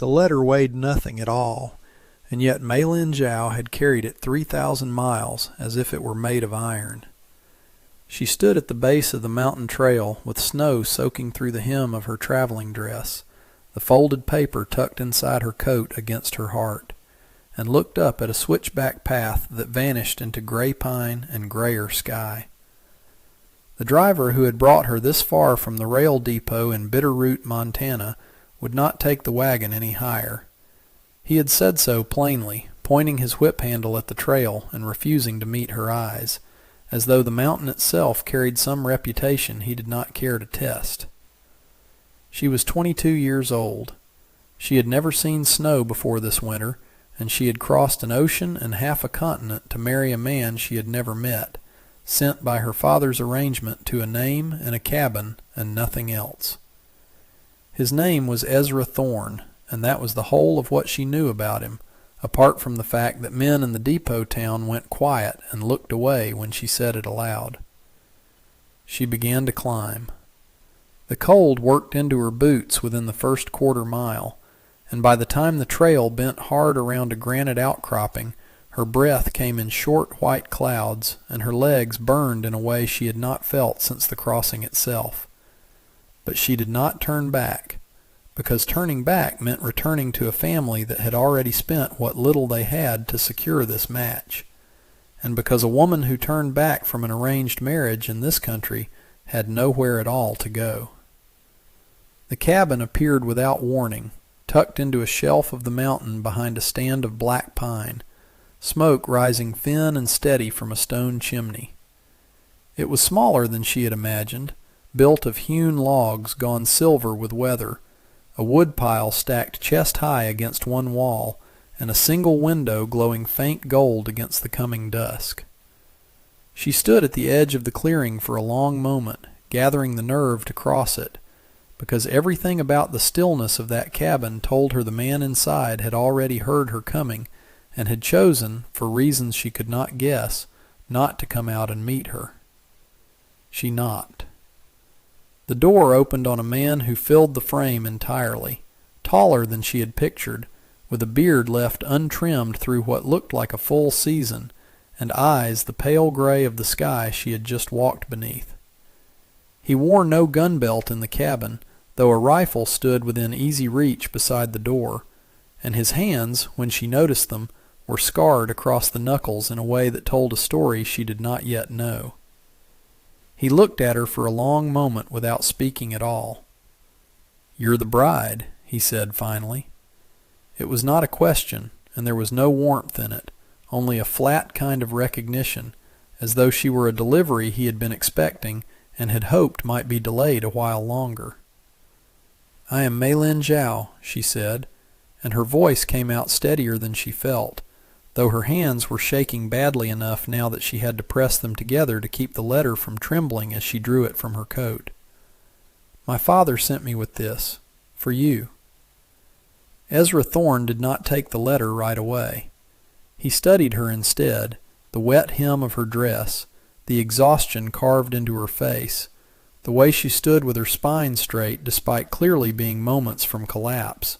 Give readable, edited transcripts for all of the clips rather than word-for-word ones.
The letter weighed nothing at all, and yet Mei Lin Zhao had carried it 3,000 miles as if it were made of iron. She stood at the base of the mountain trail with snow soaking through the hem of her traveling dress, the folded paper tucked inside her coat against her heart, and looked up at a switchback path that vanished into gray pine and grayer sky. The driver who had brought her this far from the rail depot in Bitterroot, Montana, would not take the wagon any higher. He had said so plainly, pointing his whip handle at the trail and refusing to meet her eyes, as though the mountain itself carried some reputation he did not care to test. She was 22 years old. She had never seen snow before this winter, and she had crossed an ocean and half a continent to marry a man she had never met, sent by her father's arrangement to a name and a cabin and nothing else. His name was Ezra Thorne, and that was the whole of what she knew about him, apart from the fact that men in the depot town went quiet and looked away when she said it aloud. She began to climb. The cold worked into her boots within the first quarter mile, and by the time the trail bent hard around a granite outcropping, her breath came in short white clouds, and her legs burned in a way she had not felt since the crossing itself. But she did not turn back, because turning back meant returning to a family that had already spent what little they had to secure this match, and because a woman who turned back from an arranged marriage in this country had nowhere at all to go. The cabin appeared without warning, tucked into a shelf of the mountain behind a stand of black pine, smoke rising thin and steady from a stone chimney. It was smaller than she had imagined, built of hewn logs gone silver with weather, a woodpile stacked chest-high against one wall, and a single window glowing faint gold against the coming dusk. She stood at the edge of the clearing for a long moment, gathering the nerve to cross it, because everything about the stillness of that cabin told her the man inside had already heard her coming and had chosen, for reasons she could not guess, not to come out and meet her. She knocked. The door opened on a man who filled the frame entirely, taller than she had pictured, with a beard left untrimmed through what looked like a full season, and eyes the pale gray of the sky she had just walked beneath. He wore no gun belt in the cabin, though a rifle stood within easy reach beside the door, and his hands, when she noticed them, were scarred across the knuckles in a way that told a story she did not yet know. He looked at her for a long moment without speaking at all. "You're the bride," he said finally. It was not a question, and there was no warmth in it, only a flat kind of recognition, as though she were a delivery he had been expecting and had hoped might be delayed a while longer. "I am Mei Lin Zhao," she said, and her voice came out steadier than she felt, though her hands were shaking badly enough now that she had to press them together to keep the letter from trembling as she drew it from her coat. "My father sent me with this, for you." Ezra Thorne did not take the letter right away. He studied her instead, the wet hem of her dress, the exhaustion carved into her face, the way she stood with her spine straight despite clearly being moments from collapse,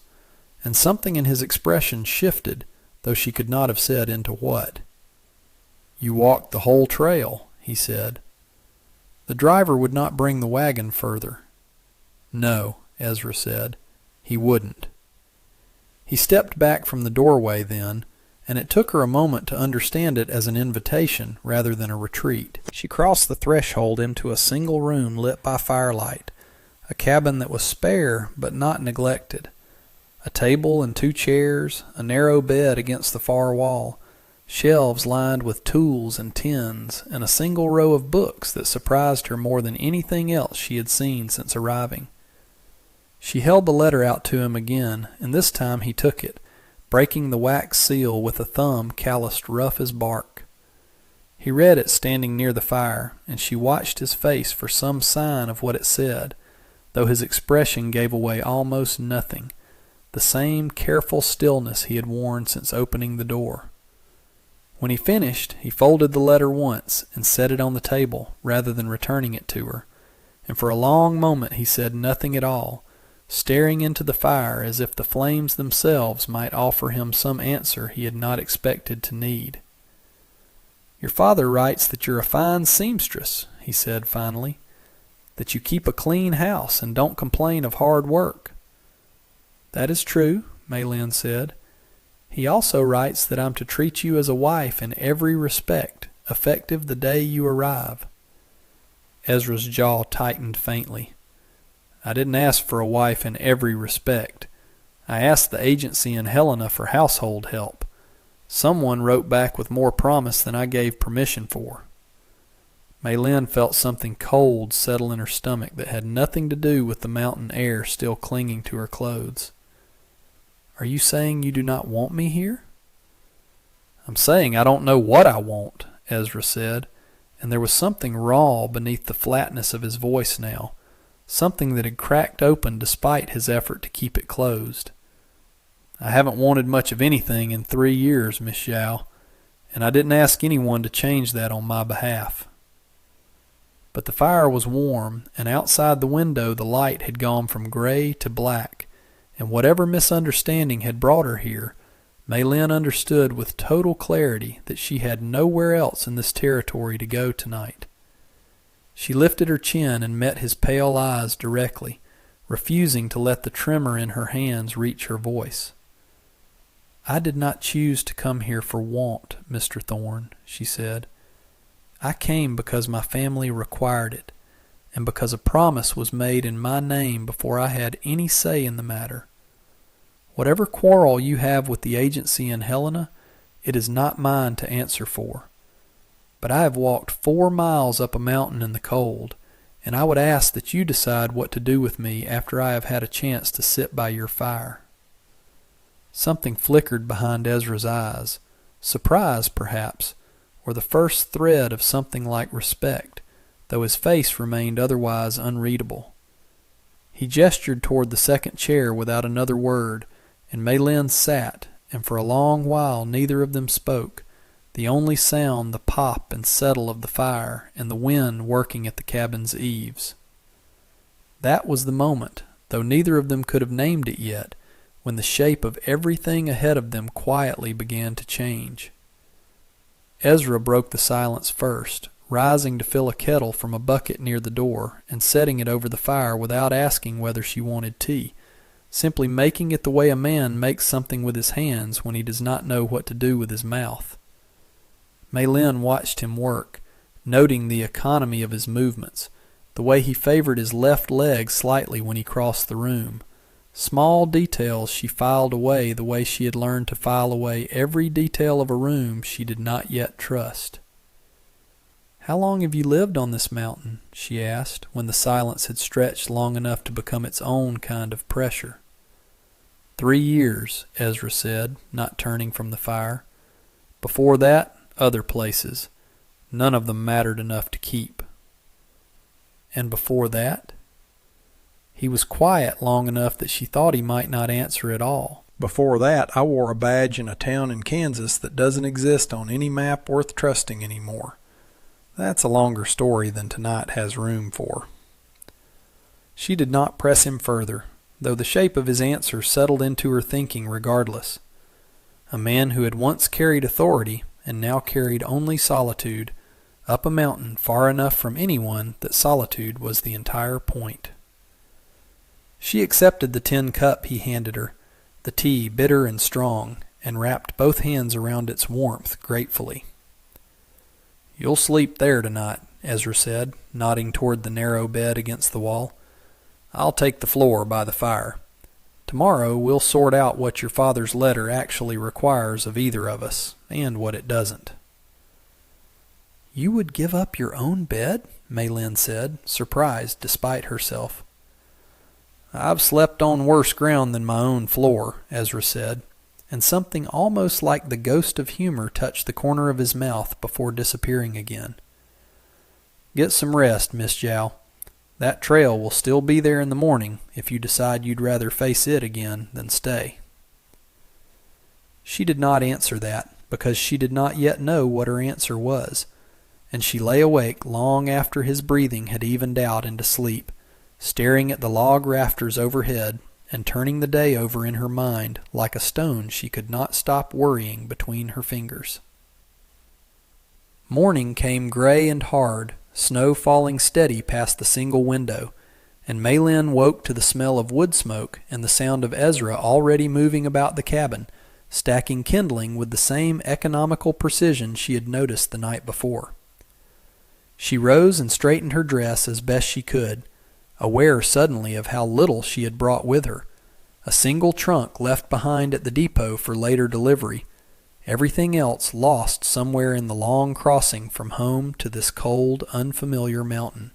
and something in his expression shifted, though she could not have said into what. "You walked the whole trail," he said. "The driver would not bring the wagon further." "No," Ezra said. "He wouldn't." He stepped back from the doorway then, and it took her a moment to understand it as an invitation rather than a retreat. She crossed the threshold into a single room lit by firelight, a cabin that was spare but not neglected. A table and 2 chairs, a narrow bed against the far wall, shelves lined with tools and tins, and a single row of books that surprised her more than anything else she had seen since arriving. She held the letter out to him again, and this time he took it, breaking the wax seal with a thumb calloused rough as bark. He read it standing near the fire, and she watched his face for some sign of what it said, though his expression gave away almost nothing, the same careful stillness he had worn since opening the door. When he finished, he folded the letter once and set it on the table rather than returning it to her, and for a long moment he said nothing at all, staring into the fire as if the flames themselves might offer him some answer he had not expected to need. "Your father writes that you're a fine seamstress," he said finally, "that you keep a clean house and don't complain of hard work." "That is true," Maylin said. "He also writes that I'm to treat you as a wife in every respect, effective the day you arrive." Ezra's jaw tightened faintly. "I didn't ask for a wife in every respect. I asked the agency in Helena for household help. Someone wrote back with more promise than I gave permission for." Maylin felt something cold settle in her stomach that had nothing to do with the mountain air still clinging to her clothes. "Are you saying you do not want me here?" "I'm saying I don't know what I want," Ezra said, and there was something raw beneath the flatness of his voice now, something that had cracked open despite his effort to keep it closed. "I haven't wanted much of anything in 3 years, Miss Zhao, and I didn't ask anyone to change that on my behalf." But the fire was warm, and outside the window the light had gone from gray to black, and whatever misunderstanding had brought her here, Maylin understood with total clarity that she had nowhere else in this territory to go tonight. She lifted her chin and met his pale eyes directly, refusing to let the tremor in her hands reach her voice. "I did not choose to come here for want, Mr. Thorne," she said. "I came because my family required it, and because a promise was made in my name before I had any say in the matter. Whatever quarrel you have with the agency in Helena, it is not mine to answer for. But I have walked 4 miles up a mountain in the cold, and I would ask that you decide what to do with me after I have had a chance to sit by your fire." Something flickered behind Ezra's eyes, surprise perhaps, or the first thread of something like respect, though his face remained otherwise unreadable. He gestured toward the second chair without another word, and Maylin sat, and for a long while neither of them spoke, the only sound the pop and settle of the fire and the wind working at the cabin's eaves. That was the moment, though neither of them could have named it yet, when the shape of everything ahead of them quietly began to change. Ezra broke the silence first, rising to fill a kettle from a bucket near the door and setting it over the fire without asking whether she wanted tea, simply making it the way a man makes something with his hands when he does not know what to do with his mouth. Maylin watched him work, noting the economy of his movements, the way he favored his left leg slightly when he crossed the room. Small details she filed away the way she had learned to file away every detail of a room she did not yet trust. "How long have you lived on this mountain?" she asked, when the silence had stretched long enough to become its own kind of pressure. 3 years, Ezra said, not turning from the fire. "Before that, other places. None of them mattered enough to keep." "And before that?" He was quiet long enough that she thought he might not answer at all. "Before that, I wore a badge in a town in Kansas that doesn't exist on any map worth trusting anymore. That's a longer story than tonight has room for." She did not press him further, though the shape of his answer settled into her thinking regardless. A man who had once carried authority, and now carried only solitude, up a mountain far enough from anyone that solitude was the entire point. She accepted the tin cup he handed her, the tea bitter and strong, and wrapped both hands around its warmth gratefully. "You'll sleep there tonight," Ezra said, nodding toward the narrow bed against the wall. "I'll take the floor by the fire. Tomorrow we'll sort out what your father's letter actually requires of either of us, and what it doesn't." "You would give up your own bed?" Maylin said, surprised despite herself. "I've slept on worse ground than my own floor," Ezra said, and something almost like the ghost of humor touched the corner of his mouth before disappearing again. "Get some rest, Miss Zhao. That trail will still be there in the morning if you decide you'd rather face it again than stay." She did not answer that, because she did not yet know what her answer was, and she lay awake long after his breathing had evened out into sleep, staring at the log rafters overhead and turning the day over in her mind like a stone she could not stop worrying between her fingers. Morning came gray and hard, snow falling steady past the single window, and Maylin woke to the smell of wood smoke and the sound of Ezra already moving about the cabin, stacking kindling with the same economical precision she had noticed the night before. She rose and straightened her dress as best she could, aware suddenly of how little she had brought with her. A single trunk left behind at the depot for later delivery, everything else lost somewhere in the long crossing from home to this cold, unfamiliar mountain.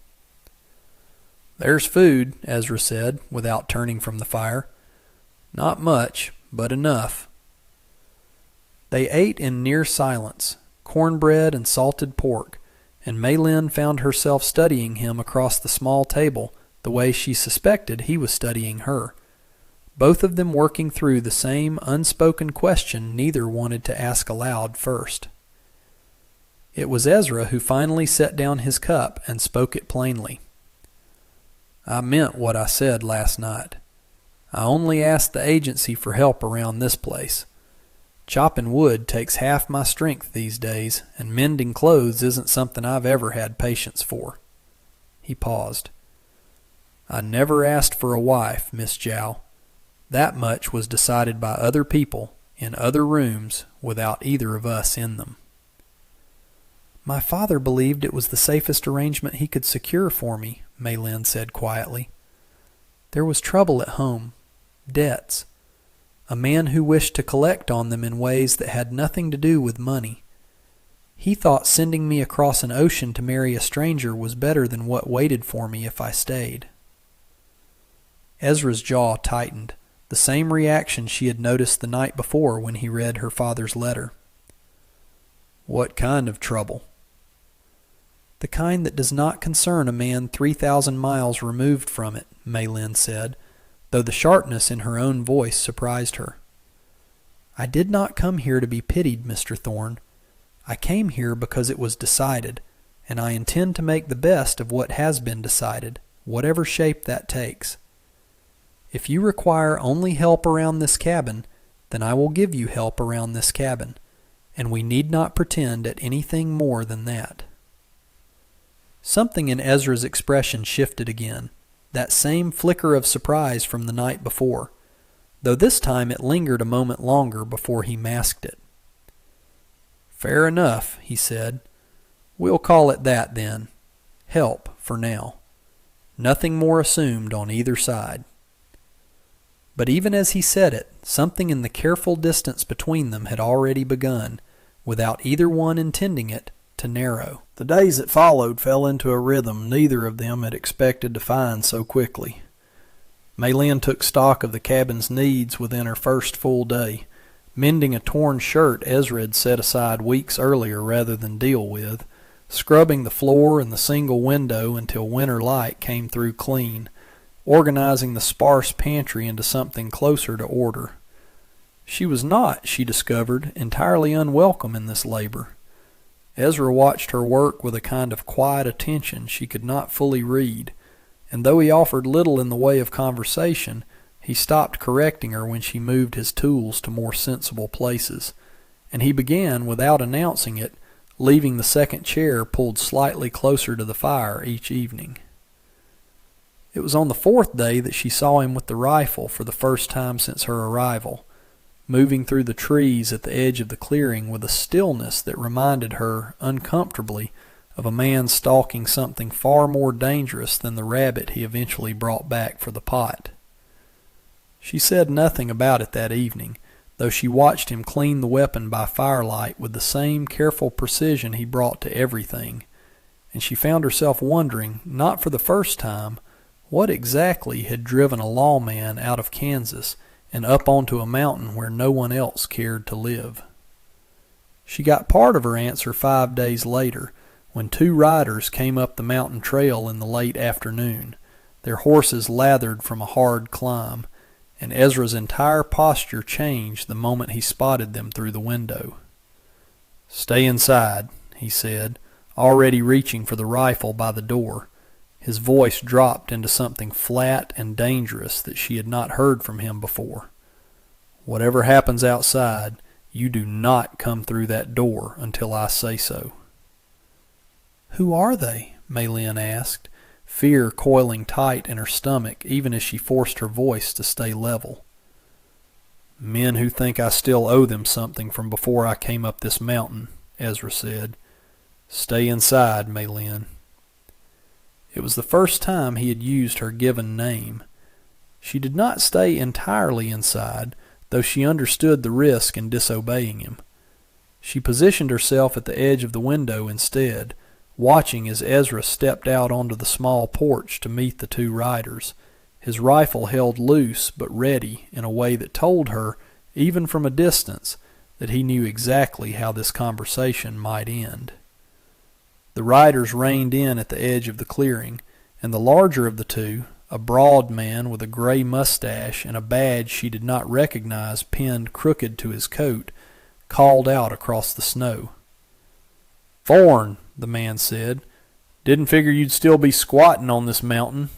"There's food," Ezra said, without turning from the fire. "Not much, but enough." They ate in near silence, cornbread and salted pork, and Maylin found herself studying him across the small table the way she suspected he was studying her, both of them working through the same unspoken question neither wanted to ask aloud first. It was Ezra who finally set down his cup and spoke it plainly. "I meant what I said last night. I only asked the agency for help around this place. Chopping wood takes half my strength these days, and mending clothes isn't something I've ever had patience for." He paused. "I never asked for a wife, Miss Jow. That much was decided by other people, in other rooms, without either of us in them." "My father believed it was the safest arrangement he could secure for me," Maylin said quietly. "There was trouble at home, debts, a man who wished to collect on them in ways that had nothing to do with money. He thought sending me across an ocean to marry a stranger was better than what waited for me if I stayed." Ezra's jaw tightened, the same reaction she had noticed the night before when he read her father's letter. "What kind of trouble?" "The kind that does not concern a man 3,000 miles removed from it," Maylin said, though the sharpness in her own voice surprised her. "I did not come here to be pitied, Mr. Thorne. I came here because it was decided, and I intend to make the best of what has been decided, whatever shape that takes. If you require only help around this cabin, then I will give you help around this cabin, and we need not pretend at anything more than that." Something in Ezra's expression shifted again, that same flicker of surprise from the night before, though this time it lingered a moment longer before he masked it. "Fair enough," he said. "We'll call it that then. Help for now. Nothing more assumed on either side." But even as he said it, something in the careful distance between them had already begun, without either one intending it, to narrow. The days that followed fell into a rhythm neither of them had expected to find so quickly. Maylin took stock of the cabin's needs within her first full day, mending a torn shirt Ezra had set aside weeks earlier rather than deal with, scrubbing the floor and the single window until winter light came through clean, organizing the sparse pantry into something closer to order. She was not, she discovered, entirely unwelcome in this labor. Ezra watched her work with a kind of quiet attention she could not fully read, and though he offered little in the way of conversation, he stopped correcting her when she moved his tools to more sensible places, and he began, without announcing it, leaving the second chair pulled slightly closer to the fire each evening. It was on the fourth day that she saw him with the rifle for the first time since her arrival, moving through the trees at the edge of the clearing with a stillness that reminded her, uncomfortably, of a man stalking something far more dangerous than the rabbit he eventually brought back for the pot. She said nothing about it that evening, though she watched him clean the weapon by firelight with the same careful precision he brought to everything, and she found herself wondering, not for the first time, what exactly had driven a lawman out of Kansas and up onto a mountain where no one else cared to live. She got part of her answer 5 days later, when 2 riders came up the mountain trail in the late afternoon, their horses lathered from a hard climb, and Ezra's entire posture changed the moment he spotted them through the window. "Stay inside," he said, already reaching for the rifle by the door, His voice dropped into something flat and dangerous that she had not heard from him before. "Whatever happens outside, you do not come through that door until I say so." "Who are they?" Maylin asked, fear coiling tight in her stomach even as she forced her voice to stay level. "Men who think I still owe them something from before I came up this mountain," Ezra said. "Stay inside, Maylin." It was the first time he had used her given name. She did not stay entirely inside, though she understood the risk in disobeying him. She positioned herself at the edge of the window instead, watching as Ezra stepped out onto the small porch to meet the two riders, his rifle held loose but ready in a way that told her, even from a distance, that he knew exactly how this conversation might end. The riders reined in at the edge of the clearing, and the larger of the two, a broad man with a gray mustache and a badge she did not recognize pinned crooked to his coat, called out across the snow. "Thorne," the man said. "Didn't figure you'd still be squatting on this mountain."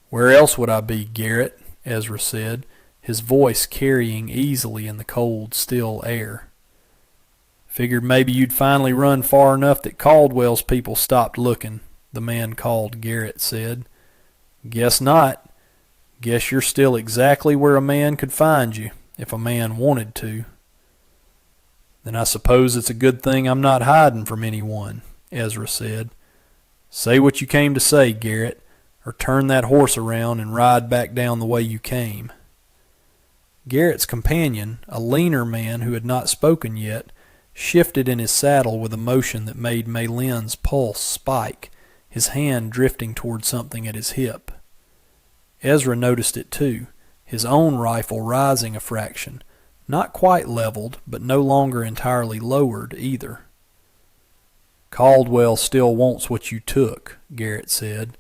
"Where else would I be, Garrett?" Ezra said, his voice carrying easily in the cold, still air. "Figured maybe you'd finally run far enough that Caldwell's people stopped looking," the man called Garrett said. "Guess not. Guess you're still exactly where a man could find you, if a man wanted to." "Then I suppose it's a good thing I'm not hiding from anyone," Ezra said. "Say what you came to say, Garrett, or turn that horse around and ride back down the way you came." Garrett's companion, a leaner man who had not spoken yet, shifted in his saddle with a motion that made Maylin's pulse spike, his hand drifting toward something at his hip. Ezra noticed it too, his own rifle rising a fraction, not quite leveled, but no longer entirely lowered either. "Caldwell still wants what you took," Garrett said.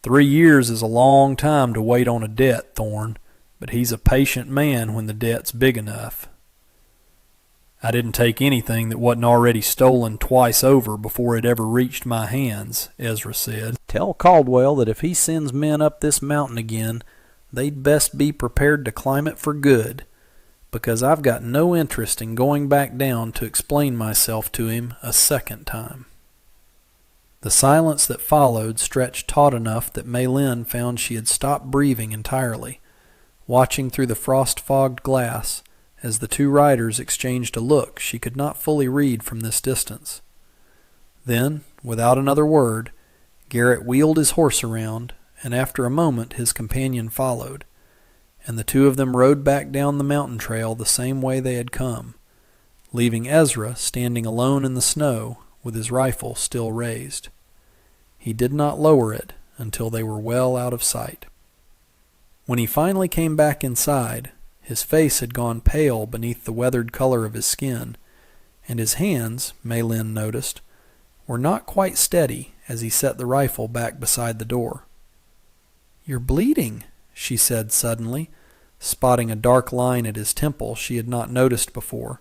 3 years is a long time to wait on a debt, Thorne, but he's a patient man when the debt's big enough." "I didn't take anything that wasn't already stolen twice over before it ever reached my hands," Ezra said. "Tell Caldwell that if he sends men up this mountain again, they'd best be prepared to climb it for good, because I've got no interest in going back down to explain myself to him a second time." The silence that followed stretched taut enough that Maylin found she had stopped breathing entirely, watching through the frost-fogged glass as the two riders exchanged a look she could not fully read from this distance. Then, without another word, Garrett wheeled his horse around, and after a moment his companion followed, and the two of them rode back down the mountain trail the same way they had come, leaving Ezra standing alone in the snow with his rifle still raised. He did not lower it until they were well out of sight. When he finally came back inside, his face had gone pale beneath the weathered color of his skin, and his hands, Maylin noticed, were not quite steady as he set the rifle back beside the door. "You're bleeding," she said suddenly, spotting a dark line at his temple she had not noticed before.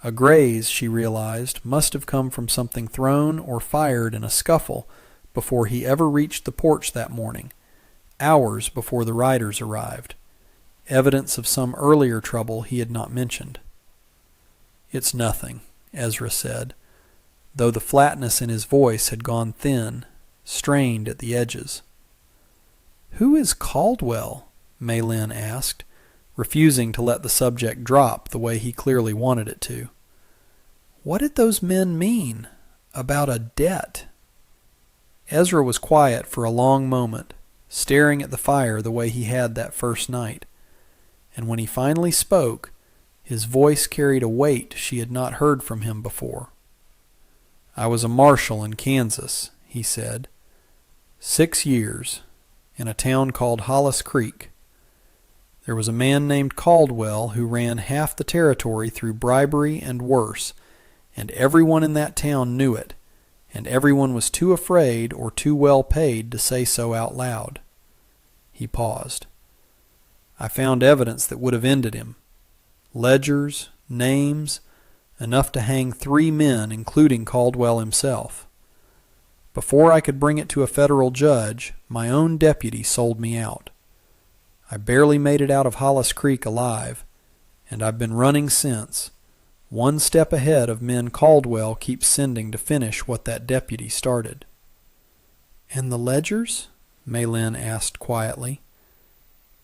A graze, she realized, must have come from something thrown or fired in a scuffle before he ever reached the porch that morning, hours before the riders arrived, evidence of some earlier trouble he had not mentioned. "It's nothing," Ezra said, though the flatness in his voice had gone thin, strained at the edges. "Who is Caldwell?" Maylin asked, refusing to let the subject drop the way he clearly wanted it to. "What did those men mean about a debt?" Ezra was quiet for a long moment, staring at the fire the way he had that first night, and when he finally spoke, his voice carried a weight she had not heard from him before. "I was a marshal in Kansas," he said. 6 years, in a town called Hollis Creek. There was a man named Caldwell who ran half the territory through bribery and worse, and everyone in that town knew it, and everyone was too afraid or too well paid to say so out loud. He paused. "I found evidence that would have ended him. Ledgers, names, enough to hang 3 men, including Caldwell himself. Before I could bring it to a federal judge, my own deputy sold me out. I barely made it out of Hollis Creek alive, and I've been running since, one step ahead of men Caldwell keeps sending to finish what that deputy started." "And the ledgers?" Maylin asked quietly.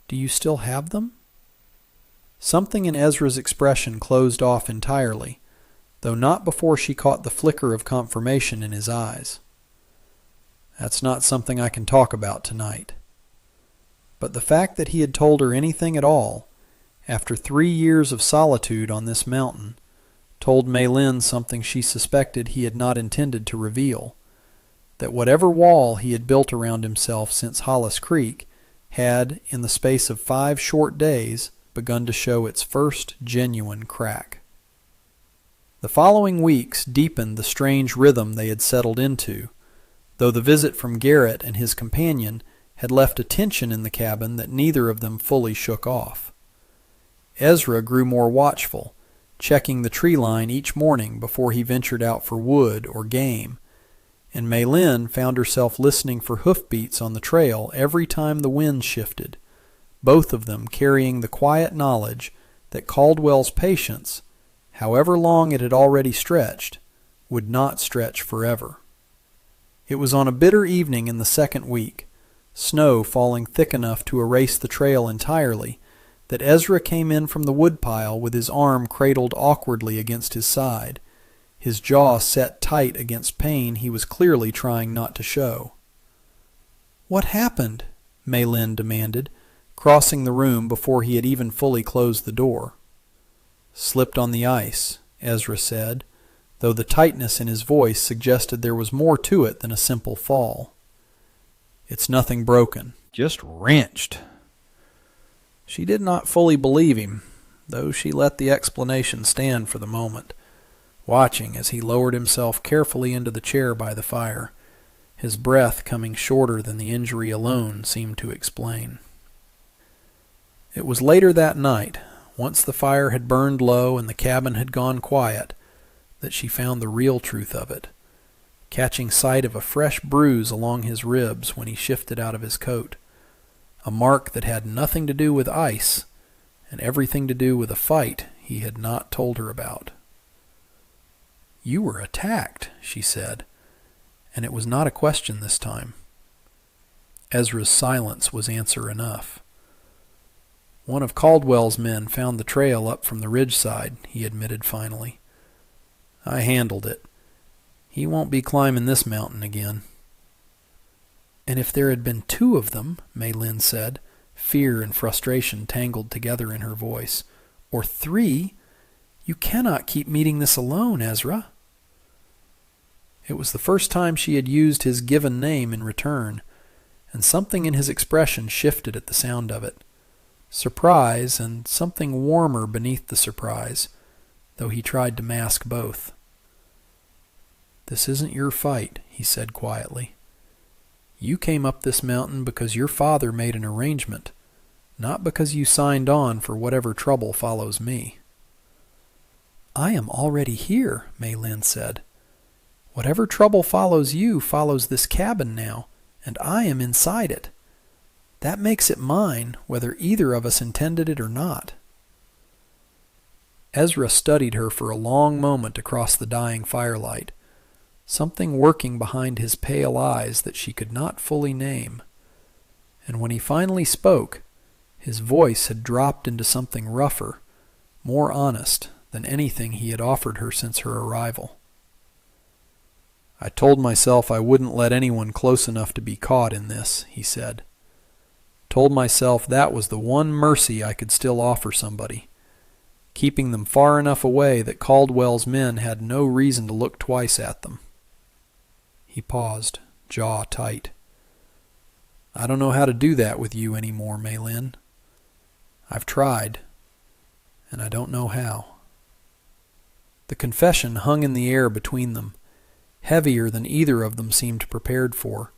"Do you still have them?" Something in Ezra's expression closed off entirely, though not before she caught the flicker of confirmation in his eyes. "That's not something I can talk about tonight." But the fact that he had told her anything at all, after 3 years of solitude on this mountain, told Maylin something she suspected he had not intended to reveal, that whatever wall he had built around himself since Hollis Creek had, in the space of 5 short days, begun to show its first genuine crack. The following weeks deepened the strange rhythm they had settled into, though the visit from Garrett and his companion had left a tension in the cabin that neither of them fully shook off. Ezra grew more watchful, checking the tree line each morning before he ventured out for wood or game, and Maylin found herself listening for hoofbeats on the trail every time the wind shifted, both of them carrying the quiet knowledge that Caldwell's patience, however long it had already stretched, would not stretch forever. It was on a bitter evening in the second week, snow falling thick enough to erase the trail entirely, that Ezra came in from the woodpile with his arm cradled awkwardly against his side, his jaw set tight against pain he was clearly trying not to show. "What happened?" Maylin demanded, crossing the room before he had even fully closed the door. "Slipped on the ice," Ezra said, though the tightness in his voice suggested there was more to it than a simple fall. "It's nothing broken, just wrenched." She did not fully believe him, though she let the explanation stand for the moment, watching as he lowered himself carefully into the chair by the fire, his breath coming shorter than the injury alone seemed to explain. It was later that night, once the fire had burned low and the cabin had gone quiet, that she found the real truth of it, catching sight of a fresh bruise along his ribs when he shifted out of his coat, a mark that had nothing to do with ice and everything to do with a fight he had not told her about. "You were attacked," she said, and it was not a question this time. Ezra's silence was answer enough. "One of Caldwell's men found the trail up from the ridge side," he admitted finally. "I handled it. He won't be climbing this mountain again." "And if there had been 2 of them," Maylin said, fear and frustration tangled together in her voice, "or 3, you cannot keep meeting this alone, Ezra." It was the first time she had used his given name in return, and something in his expression shifted at the sound of it. Surprise and something warmer beneath the surprise, though he tried to mask both. "This isn't your fight," he said quietly. "You came up this mountain because your father made an arrangement, not because you signed on for whatever trouble follows me." "I am already here," Maylin said. "Whatever trouble follows you follows this cabin now, and I am inside it. That makes it mine, whether either of us intended it or not." Ezra studied her for a long moment across the dying firelight, something working behind his pale eyes that she could not fully name. And when he finally spoke, his voice had dropped into something rougher, more honest than anything he had offered her since her arrival. "I told myself I wouldn't let anyone close enough to be caught in this," he said. "Told myself that was the one mercy I could still offer somebody, keeping them far enough away that Caldwell's men had no reason to look twice at them." He paused, jaw tight. "I don't know how to do that with you anymore, Maylin. I've tried, and I don't know how." The confession hung in the air between them, heavier than either of them seemed prepared for,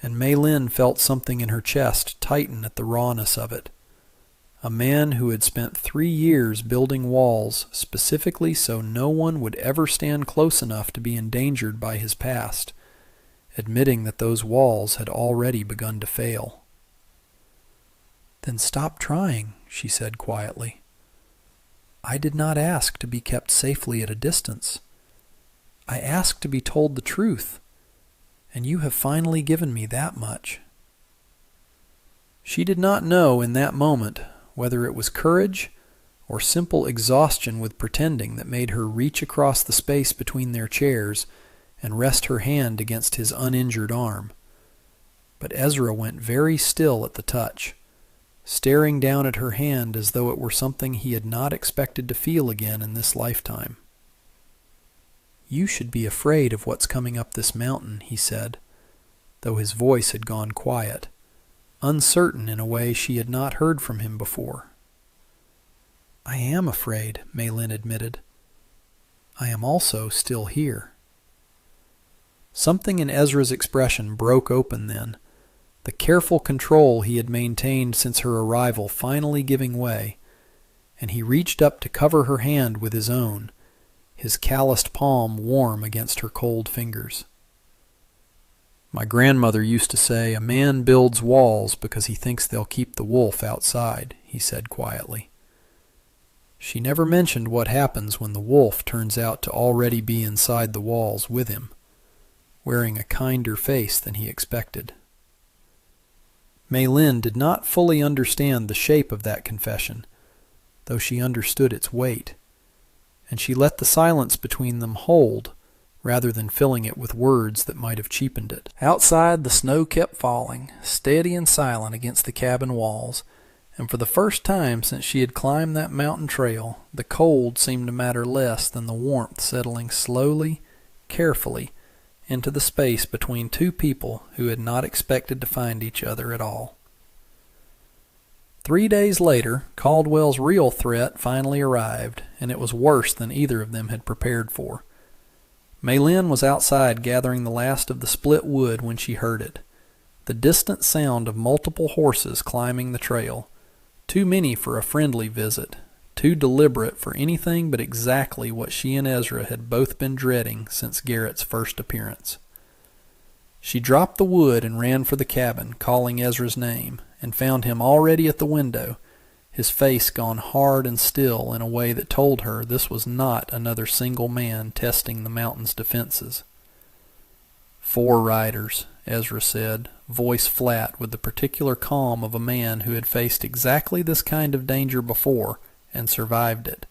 and Maylin felt something in her chest tighten at the rawness of it. A man who had spent 3 years building walls specifically so no one would ever stand close enough to be endangered by his past, admitting that those walls had already begun to fail. "Then stop trying," she said quietly. "I did not ask to be kept safely at a distance. I asked to be told the truth, and you have finally given me that much." She did not know in that moment whether it was courage or simple exhaustion with pretending that made her reach across the space between their chairs and rest her hand against his uninjured arm. But Ezra went very still at the touch, staring down at her hand as though it were something he had not expected to feel again in this lifetime. "You should be afraid of what's coming up this mountain," he said, though his voice had gone quiet, uncertain in a way she had not heard from him before. "I am afraid," Maylin admitted. "I am also still here." Something in Ezra's expression broke open then, the careful control he had maintained since her arrival finally giving way, and he reached up to cover her hand with his own, his calloused palm warm against her cold fingers. "My grandmother used to say a man builds walls because he thinks they'll keep the wolf outside," he said quietly. She never mentioned what happens when the wolf turns out to already be inside the walls with him, wearing a kinder face than he expected. Maylin did not fully understand the shape of that confession, though she understood its weight, and she let the silence between them hold, rather than filling it with words that might have cheapened it. Outside, the snow kept falling, steady and silent against the cabin walls, and for the first time since she had climbed that mountain trail, the cold seemed to matter less than the warmth settling slowly, carefully, into the space between two people who had not expected to find each other at all. 3 days later, Caldwell's real threat finally arrived, and it was worse than either of them had prepared for. Maylin was outside gathering the last of the split wood when she heard it, the distant sound of multiple horses climbing the trail, too many for a friendly visit, too deliberate for anything but exactly what she and Ezra had both been dreading since Garrett's first appearance. She dropped the wood and ran for the cabin, calling Ezra's name, and found him already at the window, his face gone hard and still in a way that told her this was not another single man testing the mountain's defenses. "4 riders," Ezra said, voice flat with the particular calm of a man who had faced exactly this kind of danger before and survived it.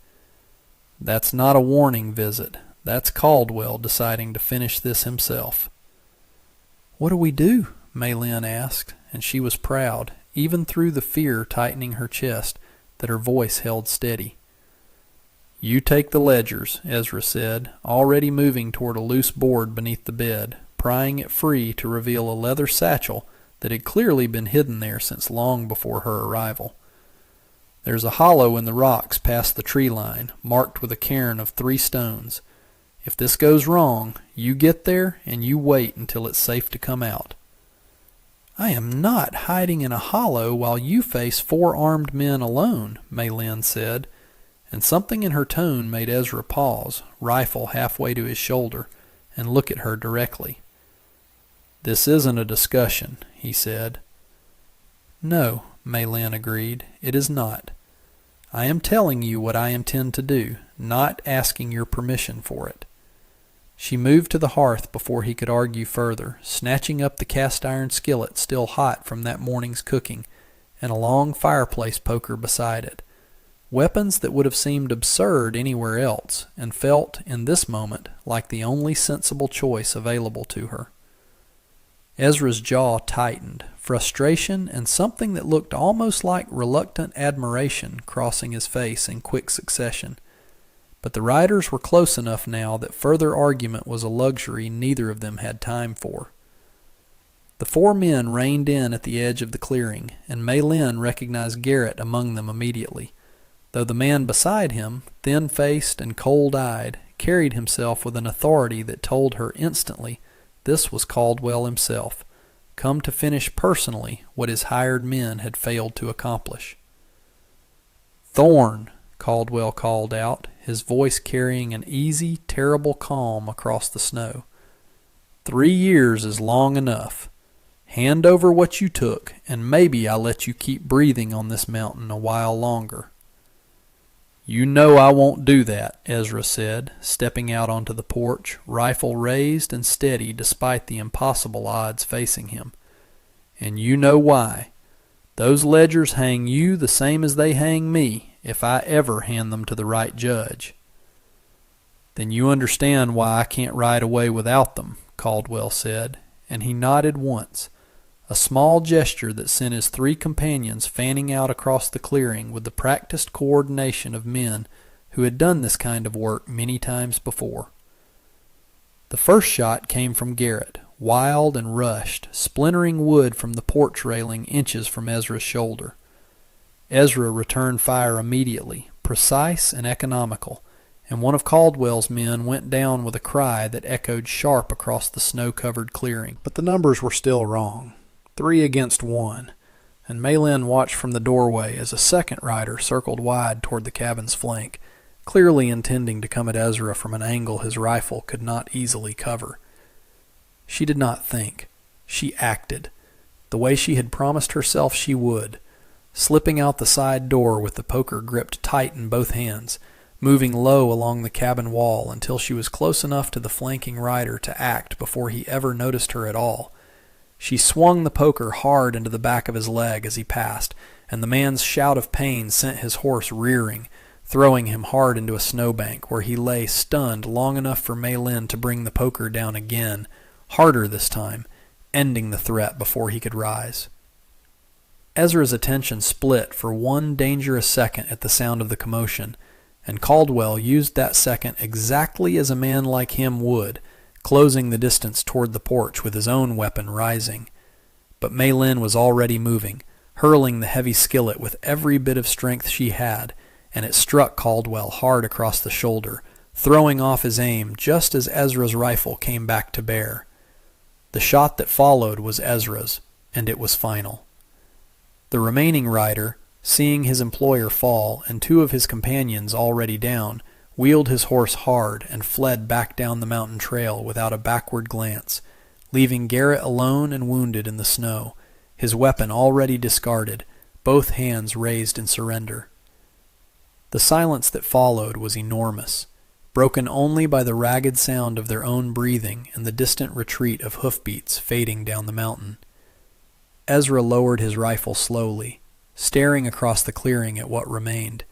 "That's not a warning visit. That's Caldwell deciding to finish this himself." "What do we do?" Maylin asked, and she was proud, even through the fear tightening her chest, that her voice held steady. "You take the ledgers," Ezra said, already moving toward a loose board beneath the bed, prying it free to reveal a leather satchel that had clearly been hidden there since long before her arrival. "There's a hollow in the rocks past the tree line, marked with a cairn of 3 stones. If this goes wrong, you get there and you wait until it's safe to come out." "I am not hiding in a hollow while you face 4 armed men alone," Maylin said, and something in her tone made Ezra pause, rifle halfway to his shoulder, and look at her directly. "This isn't a discussion," he said. "No," Maylin agreed, "it is not. I am telling you what I intend to do, not asking your permission for it." She moved to the hearth before he could argue further, snatching up the cast-iron skillet still hot from that morning's cooking, and a long fireplace poker beside it. Weapons that would have seemed absurd anywhere else, and felt, in this moment, like the only sensible choice available to her. Ezra's jaw tightened, frustration and something that looked almost like reluctant admiration crossing his face in quick succession. But the riders were close enough now that further argument was a luxury neither of them had time for. The 4 men reined in at the edge of the clearing, and Maylin recognized Garrett among them immediately, though the man beside him, thin-faced and cold-eyed, carried himself with an authority that told her instantly this was Caldwell himself, come to finish personally what his hired men had failed to accomplish. "Thorne," Caldwell called out, his voice carrying an easy, terrible calm across the snow. 3 years is long enough. Hand over what you took, and maybe I'll let you keep breathing on this mountain a while longer." "You know I won't do that," Ezra said, stepping out onto the porch, rifle raised and steady despite the impossible odds facing him. "And you know why. Those ledgers hang you the same as they hang me, if I ever hand them to the right judge." "Then you understand why I can't ride away without them," Caldwell said, and he nodded once, a small gesture that sent his 3 companions fanning out across the clearing with the practiced coordination of men who had done this kind of work many times before. The first shot came from Garrett, wild and rushed, splintering wood from the porch railing inches from Ezra's shoulder. Ezra returned fire immediately, precise and economical, and one of Caldwell's men went down with a cry that echoed sharp across the snow-covered clearing. But the numbers were still wrong, 3 against 1, and Maylin watched from the doorway as a second rider circled wide toward the cabin's flank, clearly intending to come at Ezra from an angle his rifle could not easily cover. She did not think. She acted, the way she had promised herself she would, slipping out the side door with the poker gripped tight in both hands, moving low along the cabin wall until she was close enough to the flanking rider to act before he ever noticed her at all. She swung the poker hard into the back of his leg as he passed, and the man's shout of pain sent his horse rearing, throwing him hard into a snowbank where he lay stunned long enough for Maylin to bring the poker down again, harder this time, ending the threat before he could rise. Ezra's attention split for one dangerous second at the sound of the commotion, and Caldwell used that second exactly as a man like him would, closing the distance toward the porch with his own weapon rising. But Maylin was already moving, hurling the heavy skillet with every bit of strength she had, and it struck Caldwell hard across the shoulder, throwing off his aim just as Ezra's rifle came back to bear. The shot that followed was Ezra's, and it was final. The remaining rider, seeing his employer fall and 2 of his companions already down, wheeled his horse hard and fled back down the mountain trail without a backward glance, leaving Garrett alone and wounded in the snow, his weapon already discarded, both hands raised in surrender. The silence that followed was enormous, broken only by the ragged sound of their own breathing and the distant retreat of hoofbeats fading down the mountain. Ezra lowered his rifle slowly, staring across the clearing at what remained,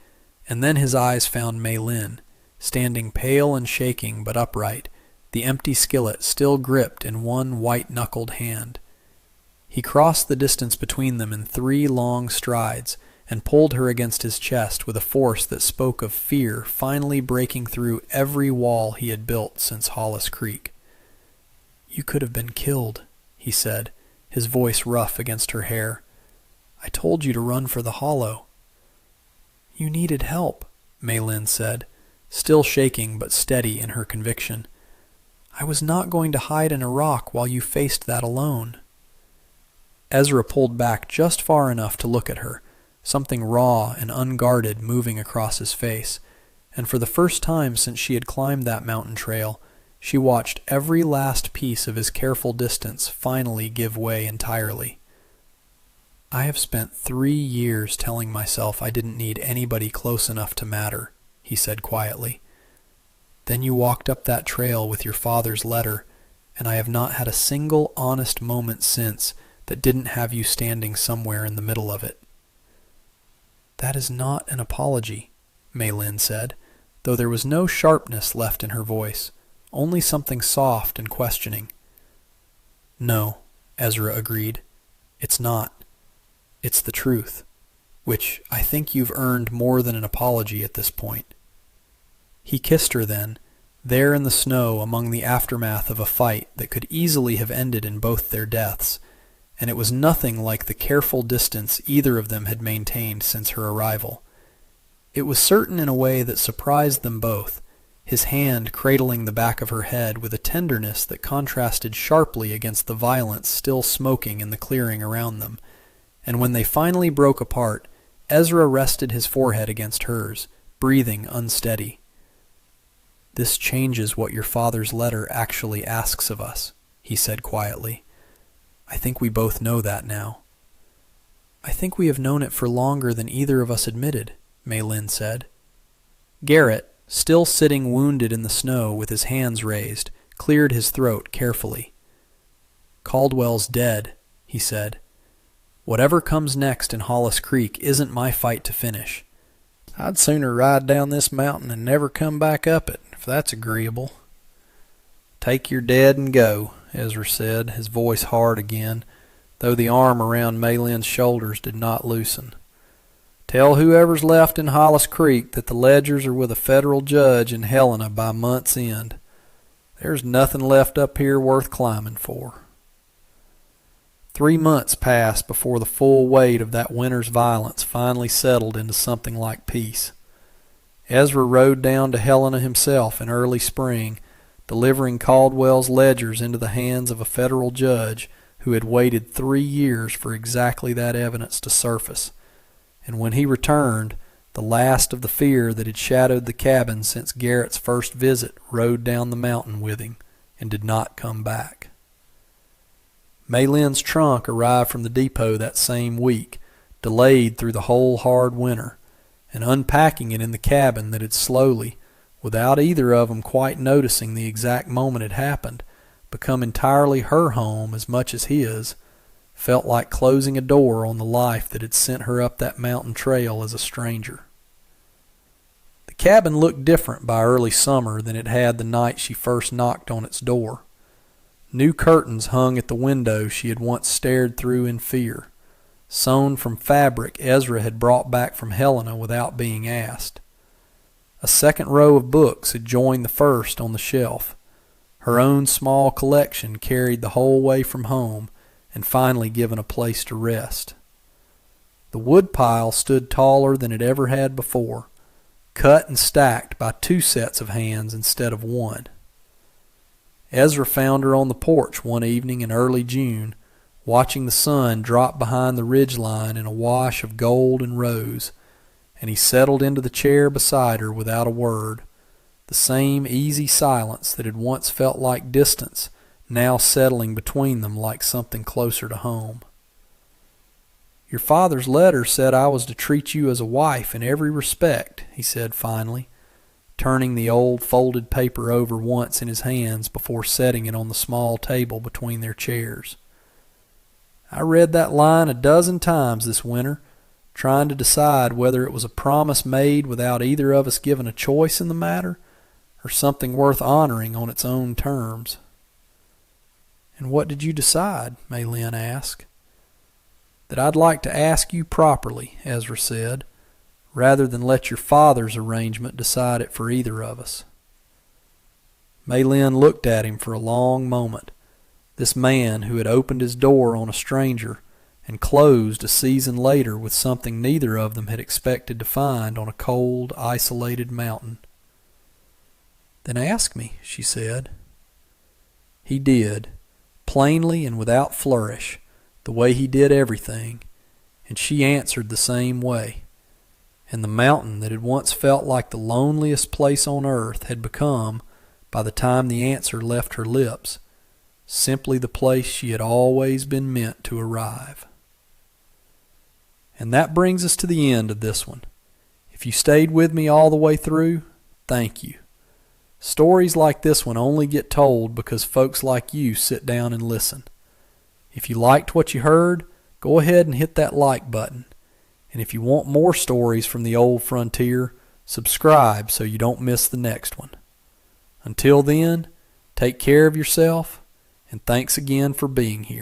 and then his eyes found Maylin, standing pale and shaking but upright, the empty skillet still gripped in one white-knuckled hand. He crossed the distance between them in 3 long strides, and pulled her against his chest with a force that spoke of fear finally breaking through every wall he had built since Hollis Creek. "You could have been killed," he said, his voice rough against her hair. "I told you to run for the hollow." "You needed help," Maylin said, still shaking but steady in her conviction. "I was not going to hide in a rock while you faced that alone." Ezra pulled back just far enough to look at her, something raw and unguarded moving across his face, and for the first time since she had climbed that mountain trail, she watched every last piece of his careful distance finally give way entirely. "I have spent 3 years telling myself I didn't need anybody close enough to matter," he said quietly. "Then you walked up that trail with your father's letter, and I have not had a single honest moment since that didn't have you standing somewhere in the middle of it." "That is not an apology," Maylin said, though there was no sharpness left in her voice, only something soft and questioning. "No," Ezra agreed. "It's not. It's the truth, which I think you've earned more than an apology at this point." He kissed her then, there in the snow among the aftermath of a fight that could easily have ended in both their deaths, and it was nothing like the careful distance either of them had maintained since her arrival. It was certain in a way that surprised them both, his hand cradling the back of her head with a tenderness that contrasted sharply against the violence still smoking in the clearing around them, and when they finally broke apart, Ezra rested his forehead against hers, breathing unsteady. "This changes what your father's letter actually asks of us," he said quietly. "I think we both know that now." "I think we have known it for longer than either of us admitted," Mei Lin said. Garrett, still sitting wounded in the snow with his hands raised, cleared his throat carefully. "Caldwell's dead," he said. "Whatever comes next in Hollis Creek isn't my fight to finish. I'd sooner ride down this mountain and never come back up it, if that's agreeable." "Take your dead and go," Ezra said, his voice hard again, though the arm around Mei Lin's shoulders did not loosen. "Tell whoever's left in Hollis Creek that the ledgers are with a federal judge in Helena by month's end. There's nothing left up here worth climbing for." 3 months passed before the full weight of that winter's violence finally settled into something like peace. Ezra rode down to Helena himself in early spring, delivering Caldwell's ledgers into the hands of a federal judge who had waited 3 years for exactly that evidence to surface. And when he returned, the last of the fear that had shadowed the cabin since Garrett's first visit rode down the mountain with him and did not come back. Mei Lin's trunk arrived from the depot that same week, delayed through the whole hard winter, and unpacking it in the cabin that had slowly, without either of them quite noticing the exact moment it happened, become entirely her home as much as his, felt like closing a door on the life that had sent her up that mountain trail as a stranger. The cabin looked different by early summer than it had the night she first knocked on its door. New curtains hung at the window she had once stared through in fear, sewn from fabric Ezra had brought back from Helena without being asked. A second row of books had joined the first on the shelf. Her own small collection carried the whole way from home and finally given a place to rest. The woodpile stood taller than it ever had before, cut and stacked by 2 sets of hands instead of 1. Ezra found her on the porch one evening in early June, watching the sun drop behind the ridgeline in a wash of gold and rose, and he settled into the chair beside her without a word, the same easy silence that had once felt like distance now settling between them like something closer to home. "Your father's letter said I was to treat you as a wife in every respect," he said finally, turning the old folded paper over once in his hands before setting it on the small table between their chairs. "I read that line a dozen times this winter, trying to decide whether it was a promise made without either of us giving a choice in the matter, or something worth honoring on its own terms." "And what did you decide?" Mei Lin asked. "That I'd like to ask you properly," Ezra said, "rather than let your father's arrangement decide it for either of us." Mei Lin looked at him for a long moment, this man who had opened his door on a stranger and closed a season later with something neither of them had expected to find on a cold, isolated mountain. "Then ask me," she said. He did, plainly and without flourish, the way he did everything, and she answered the same way. And the mountain that had once felt like the loneliest place on earth had become, by the time the answer left her lips, simply the place she had always been meant to arrive. And that brings us to the end of this one. If you stayed with me all the way through, thank you. Stories like this one only get told because folks like you sit down and listen. If you liked what you heard, go ahead and hit that like button. And if you want more stories from the old frontier, subscribe so you don't miss the next one. Until then, take care of yourself, and thanks again for being here.